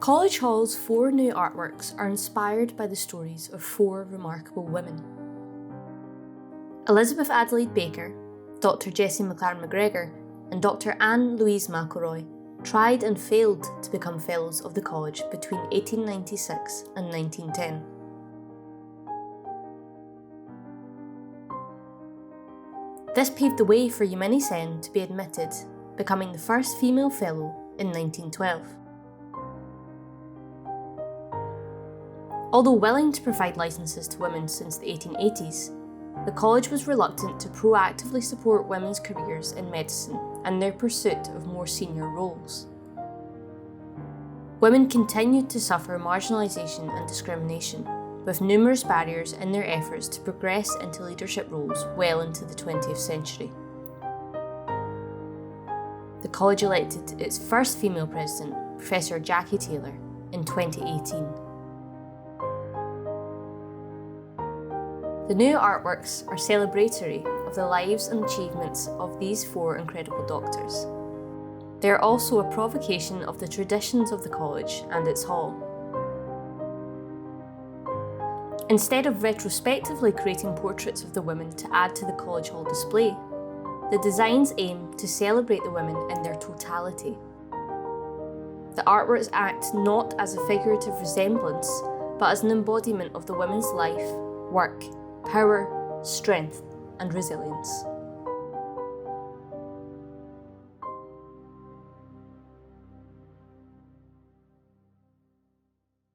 College Hall's 4 new artworks are inspired by the stories of 4 remarkable women. Elizabeth Adelaide Baker, Dr. Jessie McLaren McGregor, and Dr. Anne Louise McElroy tried and failed to become Fellows of the College between 1896 and 1910. This paved the way for Yamini Sen to be admitted, becoming the first female Fellow in 1912. Although willing to provide licences to women since the 1880s, the college was reluctant to proactively support women's careers in medicine and their pursuit of more senior roles. Women continued to suffer marginalisation and discrimination, with numerous barriers in their efforts to progress into leadership roles well into the 20th century. The college elected its first female president, Professor Jackie Taylor, in 2018. The new artworks are celebratory of the lives and achievements of these 4 incredible doctors. They are also a provocation of the traditions of the college and its hall. Instead of retrospectively creating portraits of the women to add to the College Hall display, the designs aim to celebrate the women in their totality. The artworks act not as a figurative resemblance, but as an embodiment of the women's life, work, power, strength, and resilience.